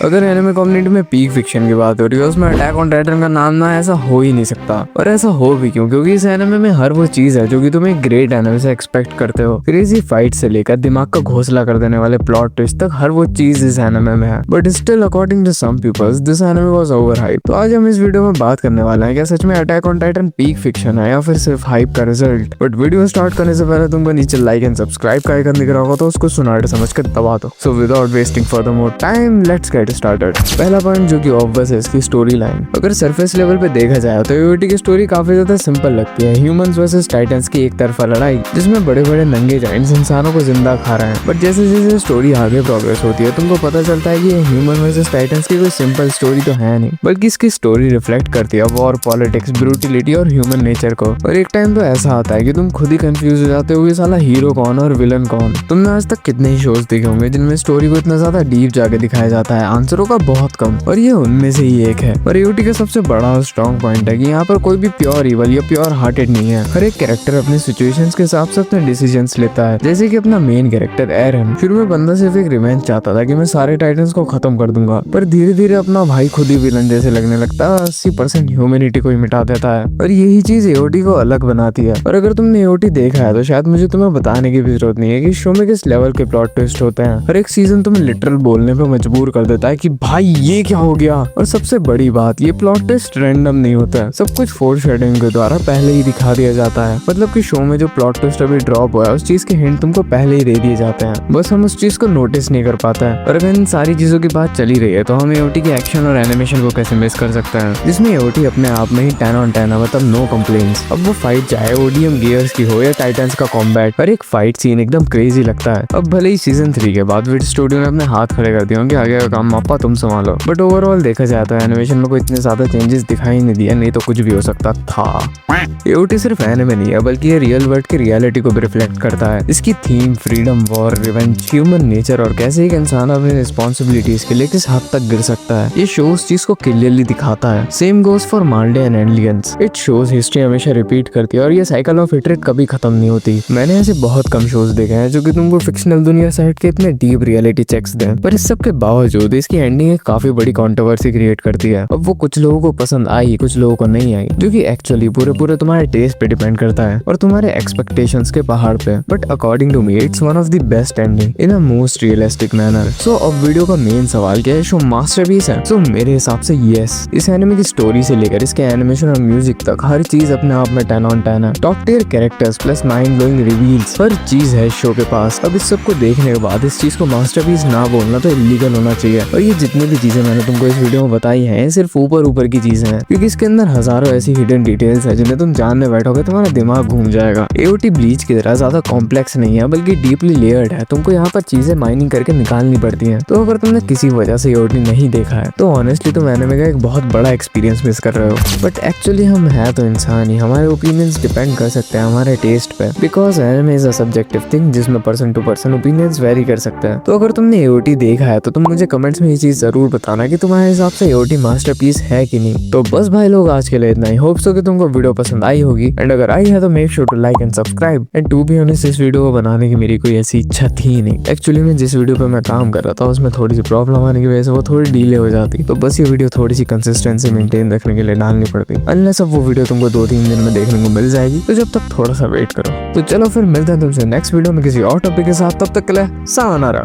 अगर anime community में peak fiction की बात हो रही है उसमें अटैक ऑन टाइटन का नाम ना ऐसा हो ही नहीं सकता। और ऐसा हो भी क्यों? क्योंकि इस एनिमे में हर वो चीज है जो कि तुम एक ग्रेट एनिमे से एक्सपेक्ट करते हो। क्रेजी फाइट से लेकर दिमाग का घोंसला कर देने वाले प्लॉट ट्विस्ट तक हर वो चीज इस एनिमे में है। But still according to some peoples this anime was over hype. तो आज हम इस वीडियो में बात करने वाले हैं क्या सच में attack on Titan peak fiction है या फिर सिर्फ हाइप का रिजल्ट। बट वीडियो स्टार्ट करने से पहले तुमको नीचे लाइक एंड सब्सक्राइब का आइकन दिख रहा होगा तो उसको सुनाटे समझ कर दबा दो। So without wasting further more time let's get started. पहला पॉइंट जो कि ऑब्वियस है इसकी स्टोरी लाइन। अगर सरफेस लेवल पे देखा जाए तो यूटी की स्टोरी काफी ज्यादा सिंपल लगती है। ह्यूमंस वर्सेस टाइटंस की एक तरफा लड़ाई जिसमें बड़े बड़े नंगे जायंट्स इंसानों को जिंदा खा रहे हैं। बट जैसे जैसे स्टोरी आगे प्रोग्रेस होती है तुमको पता चलता है कि ये ह्यूमन वर्सेस टाइटंस की कोई सिंपल स्टोरी तो है नहीं, बल्कि इसकी स्टोरी रिफ्लेक्ट करती है वॉर, पॉलिटिक्स, ब्रूटिलिटी और ह्यूमन नेचर को। और एक टाइम तो ऐसा आता है कि तुम खुद ही कंफ्यूज हो जाते हो कि साला हीरो कौन और विलन कौन। तुमने आज तक कितने ही शोज देखे होंगे जिनमें स्टोरी को इतना ज्यादा डीप जाके दिखाया जाता है, आंसरों का बहुत कम, और ये उनमें से ही एक है। और यूटी का सबसे बड़ा और स्ट्रॉन्ग पॉइंट है कि यहाँ पर कोई भी प्योर इवल या प्योर हार्टेड नहीं है। हर एक कैरेक्टर अपने सिचुएशंस के हिसाब से अपने डिसीजंस लेता है। जैसे कि अपना मेन कैरेक्टर एरन, शुरू में बंदा सिर्फ एक रिवेंज चाहता था कि मैं सारे टाइटंस को खत्म कर दूंगा, पर धीरे धीरे अपना भाई खुद ही विलन जैसे लगने लगता है, 80% ह्यूमैनिटी को ही मिटा देता है। और यही चीज एओटी को अलग बनाती है। और अगर तुमने एओटी देखा है तो शायद मुझे तुम्हें बताने की भी जरूरत नहीं है कि शो में किस लेवल के प्लॉट ट्विस्ट होते हैं। हर एक सीजन तुम्हें लिटरल बोलने पे मजबूर कर देता है कि भाई ये क्या हो गया। और सबसे बड़ी बात, ये प्लॉट ट्विस्ट रैंडम नहीं होता है, सब कुछ फोरशैडोइंग के द्वारा पहले ही दिखा दिया जाता है। मतलब कि शो में जो प्लॉट ट्विस्ट अभी ड्रॉप हुआ है उस चीज के हिंट तुमको पहले ही दे दिए जाते हैं, बस हम उस चीज को नोटिस नहीं कर पाते हैं। और अगर इन सारी चीजों की बात चली रही है तो हम एओटी के एक्शन और एनिमेशन को कैसे मिस कर सकते हैं, जिसमें एओटी अपने आप में ही 10 on 10 है, मतलब नो कंप्लेंट्स। अब वो फाइट चाहे ओडीएम गियर्स की हो या टाइटंस का कॉम्बैट, हर एक फाइट सीन एकदम क्रेजी लगता है। अब भले ही सीजन 3 के बाद विड स्टूडियो ने अपने हाथ खड़े कर दिए होंगे आगे का काम पापा तुम संभालो, बट ओवरऑल देखा जाए तो एनिमेशन में कोई इतने ज्यादा चेंजेस दिखाई नहीं दिया, नहीं तो कुछ भी हो सकता था। एओटी सिर्फ एनिमे नहीं है बल्कि ये रियल वर्ल्ड की रियलिटी को भी रिफ्लेक्ट करता है। इसकी theme freedom, war, revenge, human nature और कैसे एक इंसान अपनी रिस्पॉन्सिबिलिटीज के लिए किस हद तक गिर सकता है, ये शो उस चीज को क्लियरली दिखाता है। Same goes for Marley and Eldians. It shows history हमेशा रिपीट करती है और ये साइकिल ऑफ हेट्रेड कभी खत्म नहीं होती। मैंने ऐसे बहुत कम शोज देखे हैं जो कि तुमको फिक्शनल दुनिया से हट के इतने डीप रियलिटी चेक्स दें, पर इस सब के बावजूद इसकी एंडिंग एक काफी बड़ी कंट्रोवर्सी क्रिएट करती है। अब वो कुछ लोगों को पसंद आई, कुछ लोगों को नहीं आई, जो कि एक्चुअली पूरे तुम्हारे टेस्ट पे डिपेंड करता है और तुम्हारे एक्सपेक्टेशंस के पहाड़ पे। But according to me it's one of the best ending in a most realistic manner. So अब वीडियो का मेन सवाल क्या है, शो मास्टरपीस है? सो मेरे हिसाब से यस। इस एनिमे की स्टोरी से लेकर इसके एनिमेशन और म्यूजिक तक हर चीज अपने आप में 10 on 10 है। Top tier characters plus mind blowing reveals, हर चीज है शो के पास। अब इस सब को देखने के बाद इस चीज को मास्टरपीस ना बोलना तो इलीगल होना चाहिए। और ये जितनी भी चीजें मैंने तुमको इस वीडियो में बताई हैं सिर्फ ऊपर की चीजें हैं, क्योंकि इसके अंदर हजारों ऐसी हिडन डिटेल्स है जिन्हें तुम जानने बैठोगे तुम्हारा दिमाग घूम जाएगा। एओटी ब्लीच की तरह ज्यादा कॉम्प्लेक्स नहीं है बल्कि डीपली लेयर्ड है। तुमको यहाँ पर चीजें माइनिंग करके निकालनी पड़ती हैं। तो अगर तुमने किसी वजह से एओटी नहीं देखा है तो ऑनेस्टली तुम एनिमे का एक बहुत बड़ा एक्सपीरियंस मिस कर रहे हो। बट एक्चुअली हम है तो इंसान ही, हमारे ओपिनियंस डिपेंड कर सकते हैं हमारे टेस्ट पे, because anime is a subjective thing जिसमें person to person opinions vary कर सकते हैं। तो अगर तुमने एओटी देखा है तो तुम मुझे कमेंट्स में ये चीज जरूर बताना कि तुम्हारे हिसाब से एओटी मास्टरपीस है कि नहीं। तो बस भाई लोग आज के लिए इतना ही। होप सो कि तुमको वीडियो पसंद आई होगी, एंड अगर आई है तो make sure to like and subscribe. And to be honest इस वीडियो को बनाने की मेरी कोई ऐसी इच्छा थी नहीं। एक्चुअली मैं जिस वीडियो पे मैं काम कर रहा था उसमें थोड़ी सी प्रॉब्लम आने की वजह से वो थोड़ी डिले हो जाती, तो बस ये वीडियो थोड़ी सी कंसिस्टेंसी मेंटेन रखने के लिए डालनी पड़ती। अनलेस अब वो वीडियो तुमको 2-3 दिन में देखने को मिल जाएगी, तो जब तक थोड़ा सा वेट करो। तो चलो फिर मिलते हैं तुमसे नेक्स्ट वीडियो में किसी और टॉपिक के साथ। तब तक के लिए सायोनारा।